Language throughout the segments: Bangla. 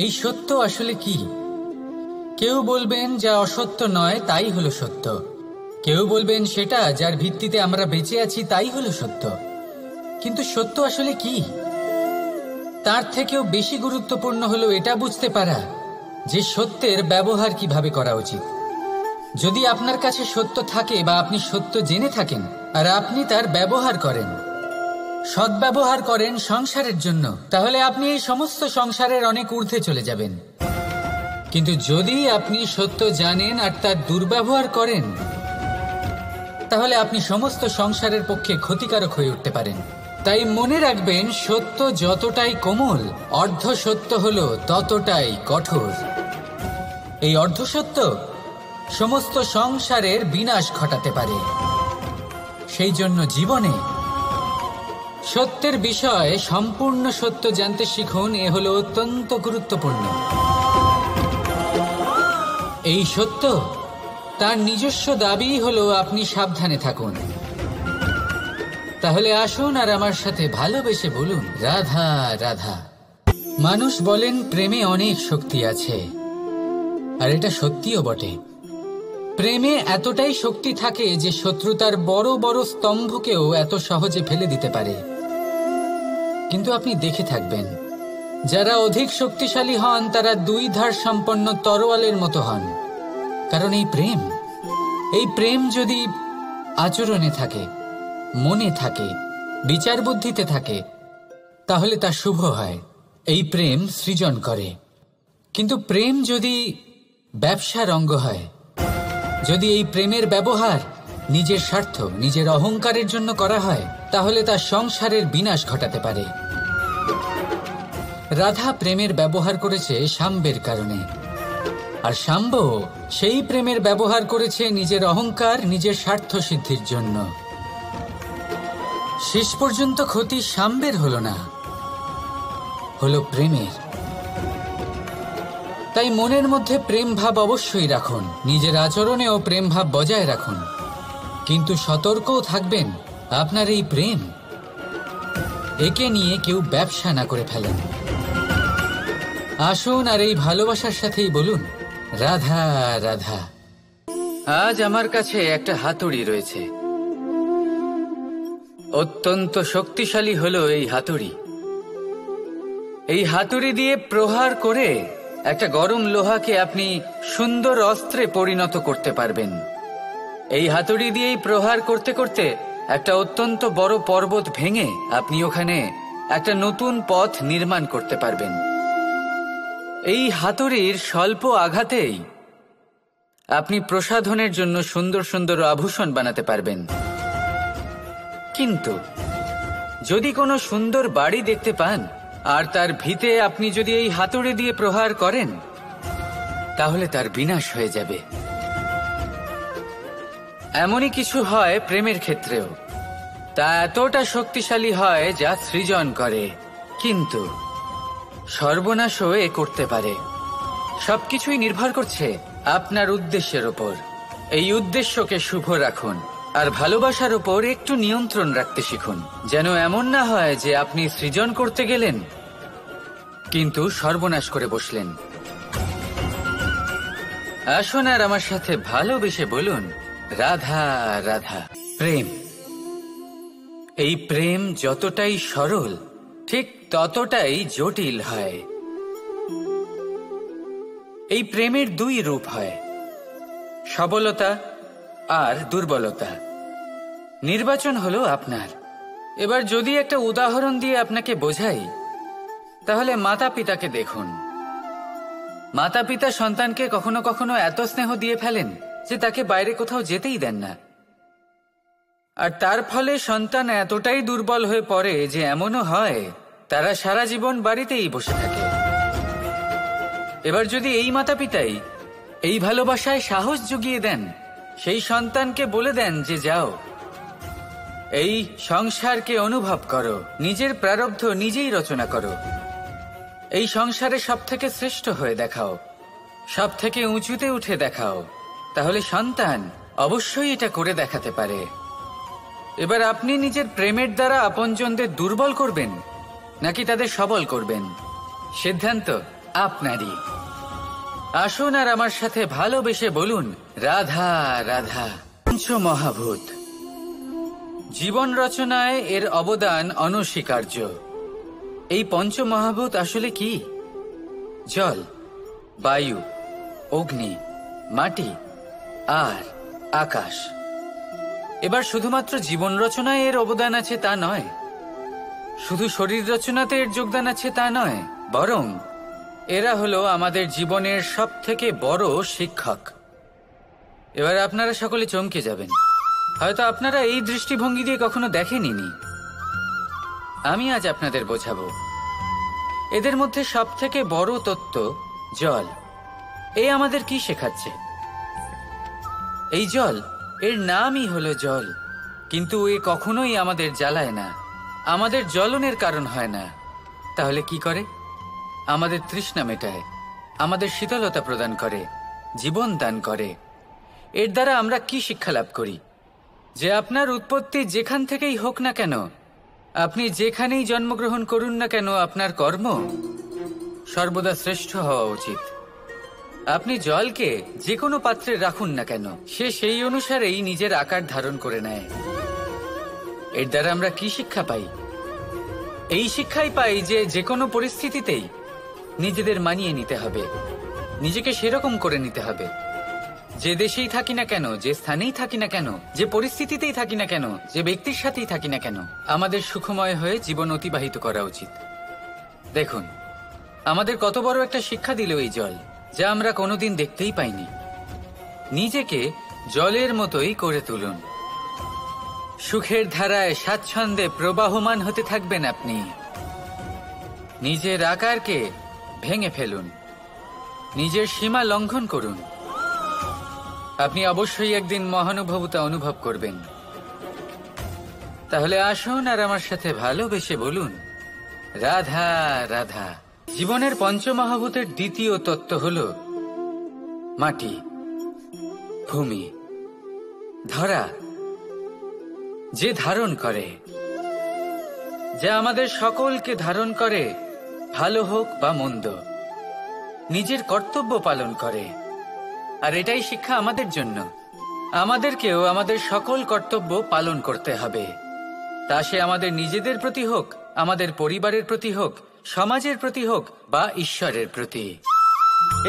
এই সত্য আসলে কি? কেউ বলবেন যা অসত্য নয় তাই হলো সত্য, কেউ বলবেন সেটা যার ভিত্তিতে আমরা বেঁচে আছি তাই হলো সত্য। কিন্তু সত্য আসলে কি? তার থেকেও বেশি গুরুত্বপূর্ণ হলো এটা বুঝতে পারা যে সত্যের ব্যবহার কিভাবে করা উচিত। যদি আপনার কাছে সত্য থাকে বা আপনি সত্য জেনে থাকেন আর আপনি তার ব্যবহার করেন, সদ্ব্যবহার করেন সংসারের জন্য, তাহলে আপনি এই সমস্ত সংসারের অনেক ঊর্ধ্বে চলে যাবেন। কিন্তু যদি আপনি সত্য জানেন আর তার দুর্ব্যবহার করেন, তাহলে আপনি সমস্ত সংসারের পক্ষে ক্ষতিকারক হয়ে উঠতে পারেন। তাই মনে রাখবেন, সত্য যতটাই কোমল, অর্ধ সত্য হলো ততটাই কঠোর। এই অর্ধ সত্য সমস্ত সংসারের বিনাশ ঘটাতে পারে। সেই জন্য জীবনে সত্যের বিষয়ে সম্পূর্ণ সত্য জানতে শিখুন। এ হলো অত্যন্ত গুরুত্বপূর্ণ। এই সত্য তার নিজস্ব দাবি হলো আপনি সাবধানে থাকুন। তাহলে আসুন আর আমার সাথে ভালোবেসে বলুন, রাধা রাধা। মানুষ বলেন প্রেমে অনেক শক্তি আছে, আর এটা সত্যিও বটে। প্রেমে এতটাই শক্তি থাকে যে শত্রুতার বড় বড় স্তম্ভকেও এত সহজে ফেলে দিতে পারে। কিন্তু আপনি দেখে থাকবেন, যারা অধিক শক্তিশালী হন তারা দুই ধার সম্পন্ন তরোয়ালের মতো হন। কারণ এই প্রেম যদি আচরণে থাকে, মনে থাকে, বিচার বুদ্ধিতে থাকে, তাহলে তা শুভ হয়। এই প্রেম সৃজন করে। কিন্তু প্রেম যদি ব্যবসার অঙ্গ হয়, যদি এই প্রেমের ব্যবহার নিজের স্বার্থ, নিজের অহংকারের জন্য করা হয়, তাহলে তা সংসারের বিনাশ ঘটাতে পারে। রাধা প্রেমের ব্যবহার করেছে শাম্বের কারণে, আর শাম্ব সেই প্রেমের ব্যবহার করেছে নিজের অহংকার, নিজের স্বার্থ সিদ্ধির জন্য। শেষ পর্যন্ত ক্ষতি শাম্বের হলো না, হলো প্রেমের। তাই মনের মধ্যে প্রেম ভাব অবশ্যই রাখুন, নিজের আচরণেও প্রেম ভাব বজায় রাখুন। কিন্তু সতর্কও থাকবেন, আপনার এই প্রেম, একে নিয়ে কেউ ব্যবসা না করে ফেলেন। আসুন আর এই ভালোবাসার সাথেই বলুন, রাধা রাধা। আজ আমার কাছে একটা হাতুড়ি রয়েছে। অত্যন্ত শক্তিশালী হলো এই হাতুড়ি। এই হাতুড়ি দিয়ে প্রহার করে একটা গরম লোহাকে আপনি সুন্দর অস্ত্রে পরিণত করতে পারবেন। এই হাতুড়ি দিয়েই প্রহার করতে করতে একটা অত্যন্ত বড় পর্বত ভেঙে আপনি ওখানে একটা নতুন পথ নির্মাণ করতে পারবেন। এই হাতুড়ির স্বল্প আঘাতেই আপনি প্রসাধনের জন্য সুন্দর সুন্দর আভূষণ বানাতে পারবেন। কিন্তু যদি কোনো সুন্দর বাড়ি দেখতে পান আর তার ভিতে আপনি যদি এই হাতুড়ি দিয়ে প্রহার করেন, তাহলে তার বিনাশ হয়ে যাবে। এমনই কিছু হয় প্রেমের ক্ষেত্রেও। তা এতটা শক্তিশালী হয় যা সৃজন করে, কিন্তু সর্বনাশও এ করতে পারে। সবকিছুই নির্ভর করছে আপনার উদ্দেশ্যের ওপর। এই উদ্দেশ্যকে শুভ রাখুন আর ভালোবাসার উপর একটু নিয়ন্ত্রণ রাখতে শিখুন, যেন এমন না হয় যে আপনি সৃজন করতে গেলেন কিন্তু সর্বনাশ করে বসলেন। আসুন আর আমার সাথে ভালোবেসে বলুন, রাধা রাধা। প্রেম, এই প্রেম যতটাই সরল ঠিক ততটাই জটিল হয়। এই প্রেমের দুই রূপ হয়, সবলতা আর দুর্বলতা। নির্বাচন হলো আপনার। এবার যদি একটা উদাহরণ দিয়ে আপনাকে বোঝাই, তাহলে মাতা পিতাকে দেখুন। মাতা পিতা সন্তানকে কখনো কখনো এত স্নেহ দিয়ে ফেলেন যে তাকে বাইরে কোথাও যেতেই দেন না, আর তার ফলে সন্তান এতটাই দুর্বল হয়ে পড়ে যে এমনও হয় তারা সারা জীবন বাড়িতেই বসে থাকে। এবার যদি এই মাতা পিতাই এই ভালোবাসায় সাহস জুগিয়ে দেন, সেই সন্তানকে বলে দেন যে যাও, এই সংসারকে অনুভব করো, নিজের প্রারব্ধ নিজেই রচনা করো, এই সংসারে সব থেকে শ্রেষ্ঠ হয়ে দেখাও, সব থেকে উঁচুতে উঠে দেখাও, তাহলে সন্তান অবশ্যই এটা করে দেখাতে পারে। এবার আপনি নিজের প্রেমের দ্বারা আপনজনদের দুর্বল করবেন নাকি তাদের সবল করবেন, সিদ্ধান্ত আপনারই। আসুন আর আমার সাথে ভালোবেসে বলুন, রাধা রাধা। পঞ্চমহাভূত, জীবন রচনায় এর অবদান অনস্বীকার্য। এই পঞ্চমহাভূত আসলে কি? জল, বায়ু, অগ্নি, মাটি আর আকাশ। এবার শুধুমাত্র জীবন রচনায় এর অবদান আছে তা নয়, শুধু শরীর রচনাতে এর যোগদান আছে তা নয়, বরং এরা হলো আমাদের জীবনের সবথেকে বড় শিক্ষক। এবার আপনারা সকলে চমকে যাবেন, হয়তো আপনারা এই দৃষ্টিভঙ্গি দিয়ে কখনো দেখেননি। আমি আজ আপনাদের বোঝাবো। এদের মধ্যে সবথেকে বড় তত্ত্ব জল। এ আমাদের কি শেখাচ্ছে? এই জল, এর নামই হলো জল, কিন্তু এ কখনোই আমাদের জ্বালায় না, আমাদের জ্বলনের কারণ হয় না। তাহলে কি করে? আমাদের তৃষ্ণা মেটায়, আমাদের শীতলতা প্রদান করে, জীবন দান করে। এর দ্বারা আমরা কি শিক্ষা লাভ করি? যে আপনার উৎপত্তি যেখান থেকেই হোক না কেন, আপনি যেখানেই জন্মগ্রহণ করুন না কেন, আপনার কর্ম সর্বদা শ্রেষ্ঠ হওয়া উচিত। আপনি জলকে যে কোনো পাত্রে রাখুন না কেন, সে সেই অনুসারেই নিজের আকার ধারণ করে নেয়। এর দ্বারা আমরা কি শিক্ষা পাই? এই শিক্ষাই পাই যে যে কোনো পরিস্থিতিতেই নিজেদের মানিয়ে নিতে হবে, নিজেকে সেরকম করে নিতে হবে। যে দেশেই থাকি না কেন, যে স্থানেই থাকি না কেন, যে পরিস্থিতিতেই থাকি না কেন, যে ব্যক্তির সাথেই থাকি না কেন, আমাদের সুখময় হয়ে জীবন অতিবাহিত করা উচিত। দেখুন, আমাদের কত বড় একটা শিক্ষা দিল এই জল, যা আমরা কোনোদিন দেখতেই পাইনি। নিজেকে জলের মতোই করে তুলুন। সুখের ধারায় স্বাচ্ছন্দ্যে প্রবাহমান হতে থাকবেন আপনি। নিজের আকারকে ভেঙে ফেলুন, নিজের সীমা লঙ্ঘন করুন। আপনি অবশ্যই একদিন মহানুভবতা অনুভব করবেন। তাহলে আসুন আর আমার সাথে ভালোবেসে বলুন, রাধা রাধা। জীবনের পঞ্চমহাভূতের দ্বিতীয় তত্ত্ব হল মাটি, ভূমি, ধরা, যে ধারণ করে, যা আমাদের সকলকে ধারণ করে, ভালো হোক বা মন্দ, নিজের কর্তব্য পালন করে। আর এটাই শিক্ষা আমাদের জন্য। আমাদেরকেও আমাদের সকল কর্তব্য পালন করতে হবে, তা সে আমাদের নিজেদের প্রতি হোক, আমাদের পরিবারের প্রতি হোক, সমাজের প্রতি হোক বা ঈশ্বরের প্রতি।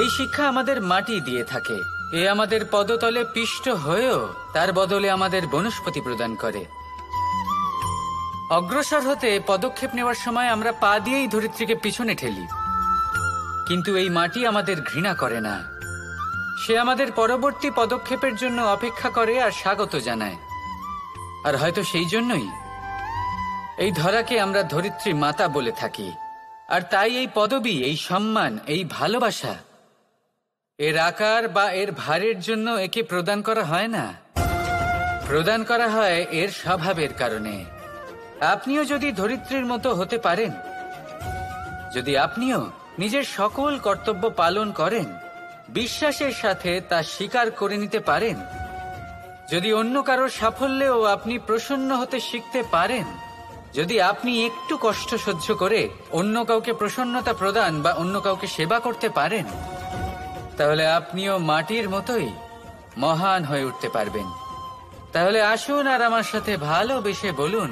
এই শিক্ষা আমাদের মাটি দিয়ে থাকে। এ আমাদের পদতলে পিষ্ট হয়েও তার বদলে আমাদের বনস্পতি প্রদান করে। অগ্রসর হতে পদক্ষেপ নেওয়ার সময় আমরা পা দিয়েই ধরিত্রীকে পিছনে ঠেলি, কিন্তু এই মাটি আমাদের ঘৃণা করে না। সে আমাদের পরবর্তী পদক্ষেপের জন্য অপেক্ষা করে আর স্বাগত জানায়। আর হয়তো সেই জন্যই এই ধরাকে আমরা ধরিত্রী মাতা বলে থাকি। আর তাই এই পদবি, এই সম্মান, এই ভালোবাসা এর আকার বা এর ভারের জন্য একে প্রদান করা হয় না, প্রদান করা হয় এর স্বভাবের কারণে। আপনিও যদি ধরিত্রীর মতো হতে পারেন, যদি আপনিও নিজের সকল কর্তব্য পালন করেন, বিশ্বাসের সাথে তা স্বীকার করে নিতে পারেন, যদি অন্য কারোর সাফল্যেও আপনি প্রসন্ন হতে শিখতে পারেন, যদি আপনি একটু কষ্ট সহ্য করে অন্য কাউকে প্রসন্নতা প্রদান বা অন্য কাউকে সেবা করতে পারেন, তাহলে আপনিও মাটির মতোই মহান হয়ে উঠতে পারবেন। তাহলে আসুন আর আমার সাথে ভালোবেসে বলুন,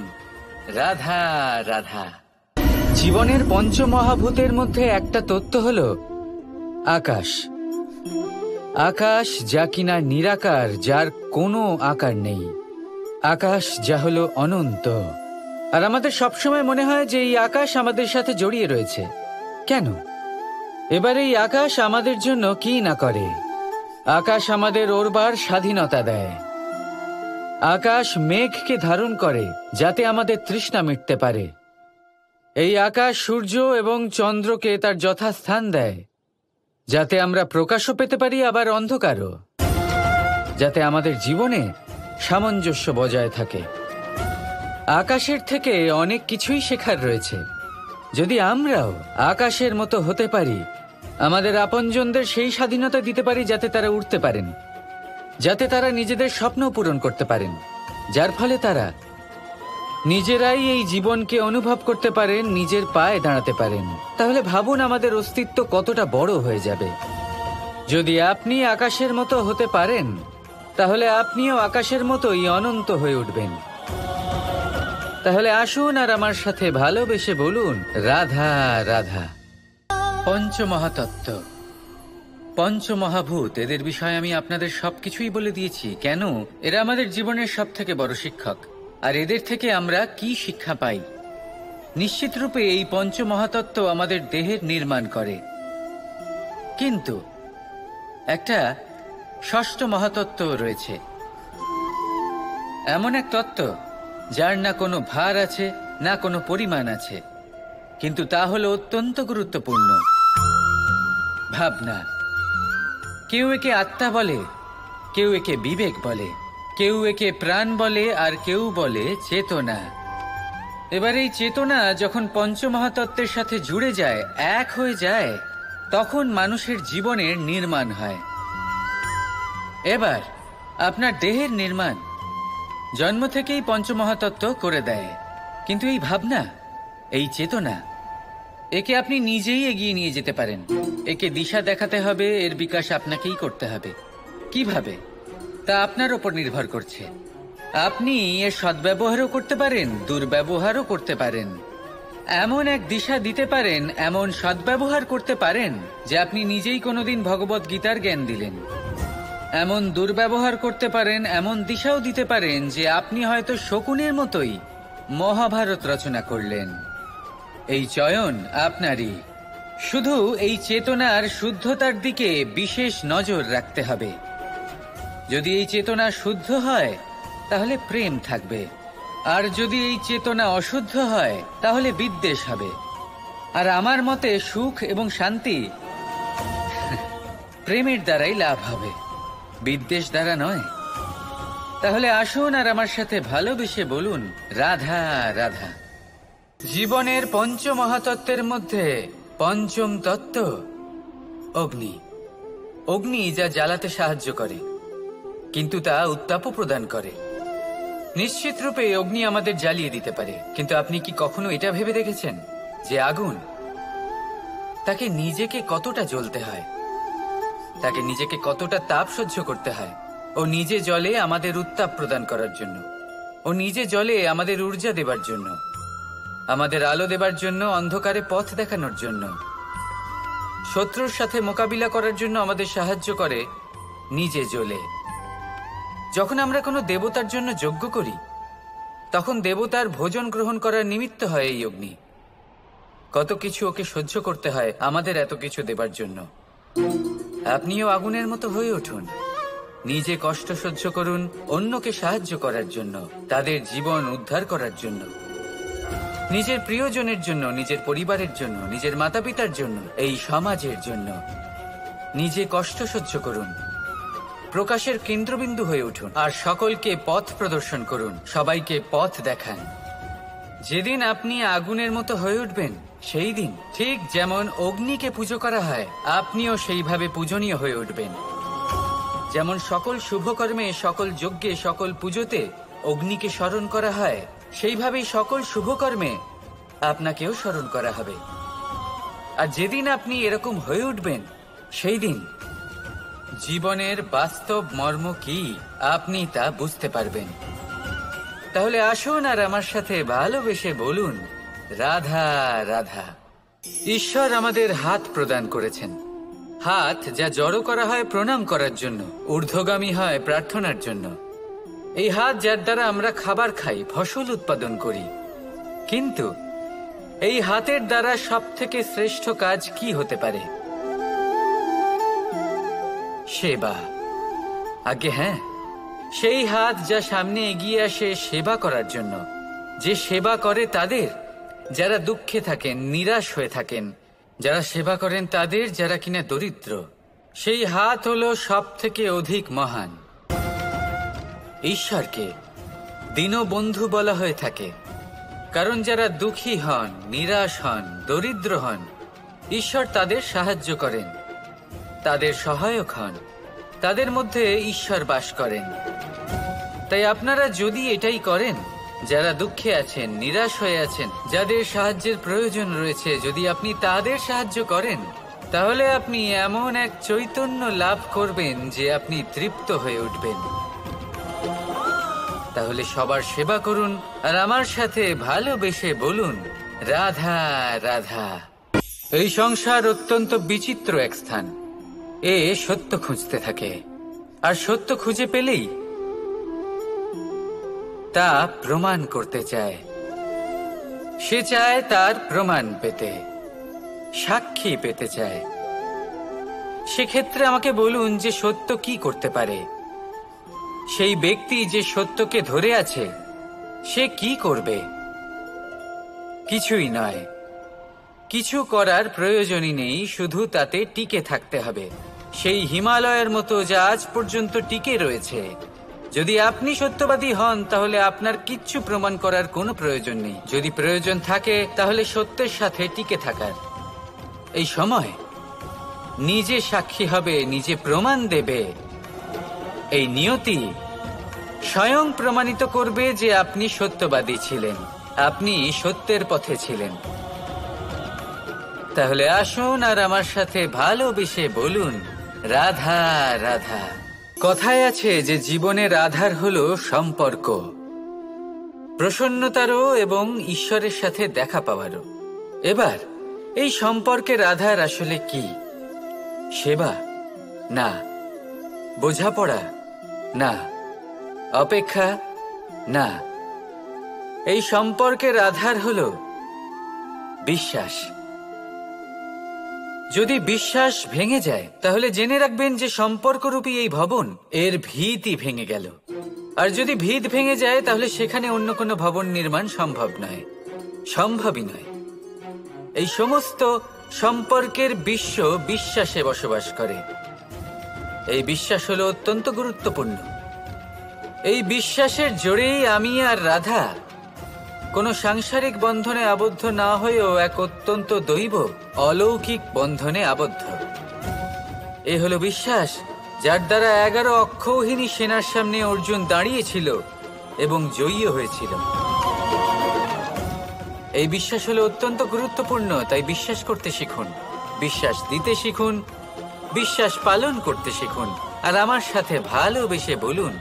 রাধা রাধা। জীবনের পঞ্চমহাভূতের মধ্যে একটা তত্ত্ব হল আকাশ। আকাশ যা কিনা নিরাকার, যার কোনো আকার নেই। আকাশ যা হলো অনন্ত। আর আমাদের সবসময় মনে হয় যে এই আকাশ আমাদের সাথে জড়িয়ে রয়েছে। কেন? এবার এই আকাশ আমাদের জন্য কি না করে। আকাশ আমাদের ওড়বার স্বাধীনতা দেয়। আকাশ মেঘকে ধারণ করে যাতে আমাদের তৃষ্ণা মিটতে পারে। এই আকাশ সূর্য এবং চন্দ্রকে তার যথাস্থান দেয়, যাতে আমরা প্রকাশও পেতে পারি আবার অন্ধকারও, যাতে আমাদের জীবনে সামঞ্জস্য বজায় থাকে। আকাশের থেকে অনেক কিছুই শেখার রয়েছে। যদি আমরাও আকাশের মতো হতে পারি, আমাদের আপনজনদের সেই স্বাধীনতা দিতে পারি যাতে তারা উঠতে পারেন, যাতে তারা নিজেদের স্বপ্ন পূরণ করতে পারেন, যার ফলে তারা নিজেরাই এই জীবনকে অনুভব করতে পারেন, নিজের পায়ে দাঁড়াতে পারেন, তাহলে ভাবুন আমাদের অস্তিত্ব কতটা বড় হয়ে যাবে। যদি আপনি আকাশের মতো হতে পারেন, তাহলে আপনিও আকাশের মতোই অনন্ত হয়ে উঠবেন। তাহলে আসুন আর আমার সাথে ভালোবেসে বলুন, রাধা রাধা। পঞ্চমহাতত্ত্ব, পঞ্চমহাভূত, এদের বিষয়ে আমি আপনাদের সবকিছুই বলে দিয়েছি। কেন? এরা আমাদের জীবনের সব থেকে বড় শিক্ষক। আর এদের থেকে আমরা কি শিক্ষা পাই? নিশ্চিত রূপে এই পঞ্চমহাতত্ত্ব আমাদের দেহের নির্মাণ করে, কিন্তু একটা ষষ্ঠ মহাতত্ত্ব রয়েছে, এমন এক তত্ত্ব যার না কোনো ভার আছে, না কোনো পরিমাণ আছে, কিন্তু তা হলো অত্যন্ত গুরুত্বপূর্ণ, ভাবনা। কেউ একে আত্মা বলে, কেউ একে বিবেক বলে, কেউ একে প্রাণ বলে, আর কেউ বলে চেতনা। এবার এই চেতনা যখন পঞ্চমহাতত্ত্বের সাথে জুড়ে যায়, এক হয়ে যায়, তখন মানুষের জীবনের নির্মাণ হয়। এবার আপনার দেহের নির্মাণ জন্ম থেকেই পঞ্চমহাতত্ত্ব করে দেয়, কিন্তু এই ভাবনা, এই চেতনা, একে আপনি নিজেই এগিয়ে নিয়ে যেতে পারেন। একে দিশা দেখাতে হবে, এর বিকাশ আপনাকেই করতে হবে। কিভাবে? তা আপনার ওপর নির্ভর করছে। আপনি এর সদ্ব্যবহারও করতে পারেন, দুর্ব্যবহারও করতে পারেন। এমন এক দিশা দিতে পারেন, এমন সদ্ব্যবহার করতে পারেন যে আপনি নিজেই কোনোদিন ভগবত গীতার জ্ঞান দিলেন। এমন দুর্ব্যবহার করতে পারেন, এমন দিশাও দিতে পারেন যে আপনি হয়তো শকুনের মতোই মহাভারত রচনা করলেন। এই চয়ন আপনারই। শুধু এই চেতনার শুদ্ধতার দিকে বিশেষ নজর রাখতে হবে। যদি এই চেতনা শুদ্ধ হয়, তাহলে প্রেম থাকবে, আর যদি এই চেতনা অশুদ্ধ হয়, তাহলে বিদ্বেষ হবে। আর আমার মতে সুখ এবং শান্তি প্রেমের দ্বারাই লাভ হবে, বিদ্বেষ দ্বারা নয়। তাহলে আসুন আর আমার সাথে ভালোবেসে বলুন, রাধা রাধা। জীবনের পঞ্চমহাতত্ত্বের মধ্যে পঞ্চম তত্ত্ব অগ্নি। অগ্নি যা জ্বালাতে সাহায্য করে, কিন্তু তা উত্তাপও প্রদান করে। নিশ্চিত রূপে অগ্নি আমাদের জ্বালিয়ে দিতে পারে, কিন্তু আপনি কি কখনো এটা ভেবে দেখেছেন যে আগুন, তাকে নিজেকে কতটা জ্বলতে হয়, তাকে নিজেকে কতটা তাপ সহ্য করতে হয়? ও নিজে জ্বলে আমাদের উত্তাপ প্রদান করার জন্য, ও নিজে জ্বলে আমাদের ঊর্জা দেবার জন্য, আমাদের আলো দেবার জন্য, অন্ধকারে পথ দেখানোর জন্য, শত্রুর সাথে মোকাবিলা করার জন্য আমাদের সাহায্য করে নিজে জ্বলে। যখন আমরা কোনো দেবতার জন্য যজ্ঞ করি, তখন দেবতার ভোজন গ্রহণ করার নিমিত্ত হয় এই অগ্নি। কত কিছু ওকে সহ্য করতে হয় আমাদের এত কিছু দেবার জন্য। আপনিও আগুনের মতো হয়ে উঠুন, নিজে কষ্ট সহ্য করুন অন্যকে সাহায্য করার জন্য, তাদের জীবন উদ্ধার করার জন্য, নিজের প্রিয়জনের জন্য, নিজের পরিবারের জন্য, নিজের মাতা পিতার জন্য, এই সমাজের জন্য। নিজে কষ্ট সহ্য করুন, প্রকাশের কেন্দ্রবিন্দু হয়ে উঠুন, আর সকলকে পথ প্রদর্শন করুন, সবাইকে পথ দেখান। যেদিন আপনি আগুনের মতো হয়ে উঠবেন, সেই দিন ঠিক যেমন অগ্নিকে পুজো করা হয়, আপনিও সেইভাবে পূজনীয় হয়ে উঠবেন। যেমন সকল শুভকর্মে, সকল যজ্ঞে, সকল পুজোতে অগ্নিকে স্মরণ করা হয়, সেইভাবেই সকল শুভকর্মে আপনাকেও স্মরণ করা হবে। আর যেদিন আপনি এরকম হয়ে উঠবেন, সেই দিন জীবনের বাস্তব মর্ম কি আপনি তা বুঝতে পারবেন। তাহলে আসুন আর আমার সাথে ভালোবেসে বলুন, রাধা রাধা। ঈশ্বর আমাদের হাত প্রদান করেছেন, হাত যা জড়ো করা হয় প্রণাম করার জন্য, ঊর্ধ্বগামী হয় প্রার্থনার জন্য। এই হাত যার দ্বারা আমরা খাবার খাই, ফসল উৎপাদন করি। কিন্তু এই হাতের দ্বারা সব থেকে শ্রেষ্ঠ কাজ কি হতে পারে? সেবা। আগে হ্যাঁ, সেই হাত যা সামনে এগিয়ে আসে সেবা করার জন্য, যে সেবা করে তাদের যারা দুঃখে থাকেন, নিরাশ হয়ে থাকেন, যারা সেবা করেন তাদের যারা কিনা দরিদ্র, সেই হাত হলো সব থেকে অধিক মহান। ঈশ্বরকে দীনবন্ধু বলা হয়ে থাকে, কারণ যারা দুঃখী হন, নিরাশ হন, দরিদ্র হন, ঈশ্বর তাদের সাহায্য করেন, তাদের সহায়ক হন, তাদের মধ্যে ঈশ্বর বাস করেন। তাই আপনারা যদি এটাই করেন, যারা দুঃখে আছেন, নিরাশ হয়ে আছেন, যাদের সাহায্যের প্রয়োজন রয়েছে, যদি আপনি তাদের সাহায্য করেন তাহলে আপনি এমন এক চৈতন্য লাভ করবেন যে আপনি তৃপ্ত হয়ে উঠবেন। তাহলে সবার সেবা করুন আর আমার সাথে ভালোবেসে বলুন, রাধা রাধা। এই সংসার অত্যন্ত বিচিত্র এক স্থান। এ সত্য খুঁজতে থাকে, আর সত্য খুঁজে পেলেই তা প্রমাণ করতে চায়। সে চায় তার প্রমাণ পেতে, সাক্ষী পেতে চায়। সেক্ষেত্রে আমাকে বলুন যে সত্য কি করতে পারে? সেই ব্যক্তি যে সত্যকে ধরে আছে সে কি করবে? কিছুই নয়, কিছু করার প্রয়োজনই নেই, শুধু তাতে টিকে থাকতে হবে। সেই হিমালয়ের মতো যা আজ পর্যন্ত টিকে রয়েছে। যদি আপনি সত্যবাদী হন তাহলে আপনার কিচ্ছু প্রমাণ করার কোনো প্রয়োজন নেই। যদি প্রয়োজন থাকে তাহলে সত্যের সাথে টিকে থাকার। এই সময় নিজে সাক্ষী হবে, নিজে প্রমাণ দেবে। এই নিয়তি স্বয়ং প্রমাণিত করবে যে আপনি সত্যবাদী ছিলেন, আপনি সত্যের পথে ছিলেন। তাহলে আসুন আর আমার সাথে ভালোবেসে বলুন, রাধা রাধা। কথায় আছে যে জীবনের আধার হলো সম্পর্ক, প্রসন্নতারও এবং ঈশ্বরের সাথে দেখা পাওয়ারও। এবার এই সম্পর্কের আধার আসলে কি? সেবা? না। বোঝাপড়া? না। অপেক্ষা? না। এই সম্পর্কের আধার হলো বিশ্বাস। যদি বিশ্বাস ভেঙে যায় তাহলে জেনে রাখবেন যে সম্পর্করূপী এই ভবন এর ভিতই ভেঙে গেল। আর যদি ভিত ভেঙে যায় তাহলে সেখানে অন্য কোনো ভবন নির্মাণ সম্ভব নয়, সম্ভবই নয়। এই সমস্ত সম্পর্কের বিশ্ব বিশ্বাসে বসবাস করে। এই বিশ্বাস হলো অত্যন্ত গুরুত্বপূর্ণ। এই বিশ্বাসের জোরেই আমি আর রাধা কোনো সাংসারিক বন্ধনে আবদ্ধ না হয়েও এক অত্যন্ত দৈব অলৌকিক বন্ধনে আবদ্ধ। এ হলো বিশ্বাস যার দ্বারা 11 অক্ষৌহিনী সেনার সামনে অর্জুন দাঁড়িয়েছিল এবং জয়ী হয়েছিল। এই বিশ্বাস হলো অত্যন্ত গুরুত্বপূর্ণ, তাই বিশ্বাস করতে শিখুন, বিশ্বাস দিতে শিখুন, বিশ্বাস পালন করতে শিখুন। আর আমার সাথে ভালোবেসে বলুন,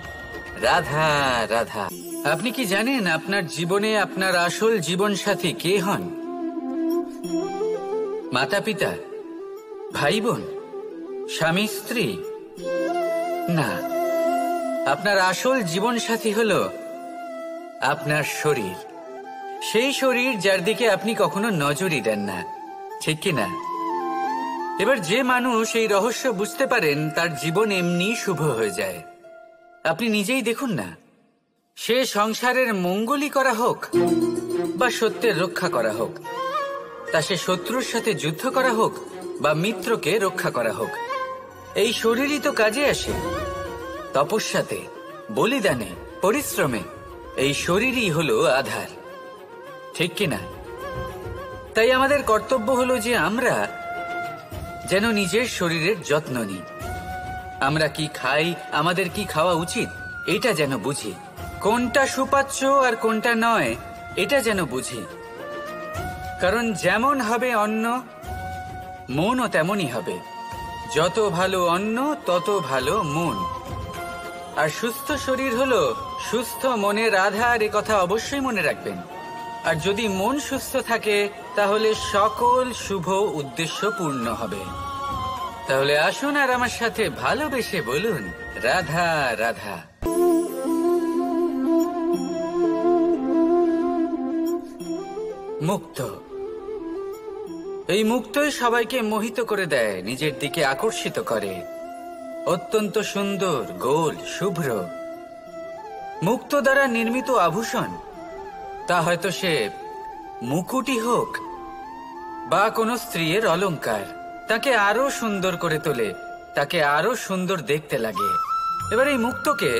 রাধা রাধা। আপনি কি জানেন আপনার জীবনে আপনার আসল জীবনসাথী কে হন? মাতা পিতা, ভাই বোন, স্বামী স্ত্রী? না, আপনার আসল জীবনসাথী হলো আপনার শরীর। সেই শরীর যার দিকে আপনি কখনো নজরই দেন না, ঠিক কি না? এবার যে মানুষ এই রহস্য বুঝতে পারেন তার জীবন এমনি শুভ হয়ে যায়। আপনি নিজেই দেখুন না, সে সংসারের মঙ্গলই করা হোক বা সত্যের রক্ষা করা হোক, তা সে শত্রুর সাথে যুদ্ধ করা হোক বা মিত্রকে রক্ষা করা হোক, এই শরীরই তো কাজে আসে। তপস্যাতে, বলিদানে, পরিশ্রমে এই শরীরই হলো আধার, ঠিক কিনা? তাই আমাদের কর্তব্য হলো যে আমরা যেন নিজের শরীরের যত্ন নিই। আমরা কি খাই, আমাদের কি খাওয়া উচিত, এটা যেন বুঝি। কোনটা সুপাচ্য আর কোনটা নয় এটা যেন বুঝি। কারণ যেমন হবে অন্ন, মনও তেমনই হবে। যত ভালো অন্ন তত ভালো মন। আর সুস্থ শরীর হলো সুস্থ মনের আধার, এ কথা অবশ্যই মনে রাখবেন। আর যদি মন সুস্থ থাকে তাহলে সকল শুভ উদ্দেশ্য পূর্ণ হবে। তাহলে আসুন আর আমার সাথে ভালোবেসে বলুন, রাধা রাধা। মুক্ত, এই মুক্তই সবাইকে মোহিত করে দেয়, নিজের দিকে আকর্ষিত করে। অত্যন্ত সুন্দর, গোল, শুভ্র। মুক্ত দ্বারা নির্মিত আভূষণ, তা হয়তো সে মুকুটই হোক বা কোনো স্ত্রীর অলংকার, তাকে আরো সুন্দর করে তোলে, তাকে আরো সুন্দর দেখতে লাগে। এবার এই মুক্তকে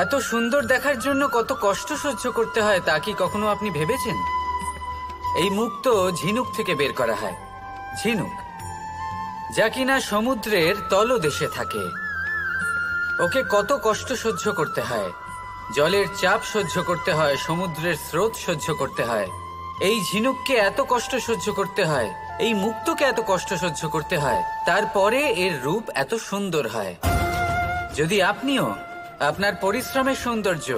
এত সুন্দর দেখার জন্য কত কষ্ট সহ্য করতে হয় তা কি কখনো আপনি ভেবেছেন? এই মুক্ত ঝিনুক থেকে বের করা হয়। ঝিনুক যা কিনা সমুদ্রের তলদেশে থাকে। ওকে কত কষ্ট সহ্য করতে হয়, জলের চাপ সহ্য করতে হয়, সমুদ্রের স্রোত সহ্য করতে হয়, এই ঝিনুককে এত কষ্ট সহ্য করতে হয়, এই মুক্তোকে এত কষ্ট সহ্য করতে হয়, তারপরে এর রূপ এত সুন্দর হয়। যদি আপনিও আপনার পরিশ্রমের সৌন্দর্য,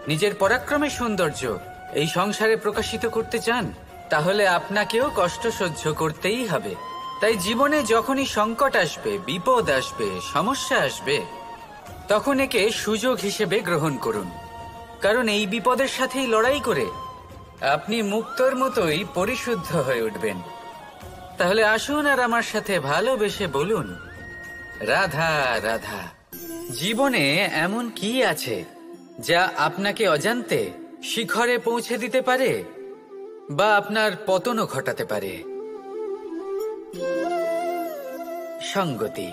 নিজের পরাক্রমের সৌন্দর্য এই সংসারে প্রকাশিত করতে চান, তাহলে আপনাকেও কষ্ট সহ্য করতেই হবে। তাই জীবনে যখনই সংকট আসবে, বিপদ আসবে, সমস্যা আসবে, তখন একে সুযোগ হিসেবে গ্রহণ করুন। কারণ এই বিপদের সাথেই লড়াই করে আপনি মুক্তোর মতোই পরিশুদ্ধ হয়ে উঠবেন। তাহলে আসুন আর আমার সাথে ভালোবেসে বলুন, রাধা রাধা। জীবনে এমন কি আছে যা আপনাকে অজান্তে শিখরে পৌঁছে দিতে পারে বা আপনার পতনও ঘটাতে পারে? সঙ্গতি।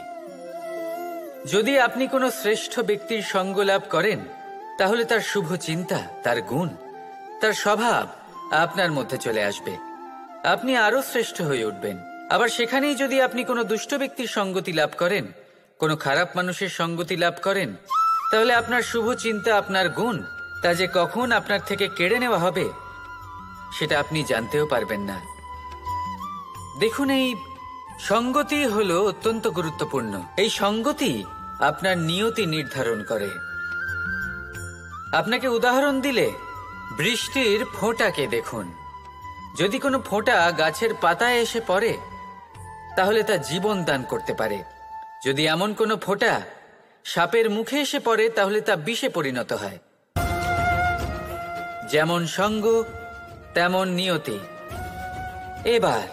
যদি আপনি কোনো শ্রেষ্ঠ ব্যক্তির সঙ্গ লাভ করেন, তাহলে তার শুভ চিন্তা, তার গুণ, তার স্বভাব আপনার মধ্যে চলে আসবে। আপনি আরো শ্রেষ্ঠ হয়ে উঠবেন। আবার সেখানেই যদি আপনি কোনো দুষ্ট ব্যক্তির সঙ্গতি লাভ করেন, কোনো খারাপ মানুষের সঙ্গতি লাভ করেন, তাহলে আপনার শুভ চিন্তা, আপনার গুণ, তা যে কখন আপনার থেকে কেড়ে নেওয়া হবে সেটা আপনি জানতেও পারবেন না। দেখুন, এই সঙ্গতি হলো অত্যন্ত গুরুত্বপূর্ণ। এই সঙ্গতি আপনার নিয়তি নির্ধারণ করে। আপনাকে উদাহরণ দিলে, বৃষ্টির ফোঁটাকে দেখুন। যদি কোনো ফোঁটা গাছের পাতায় এসে পড়ে, তাহলে তা জীবন দান করতে পারে। যদি এমন কোনো ফোঁটা সাপের মুখে এসে পড়ে, তাহলে তা বিষে পরিণত হয়। যেমন সঙ্গ তেমন নিয়তি। এবার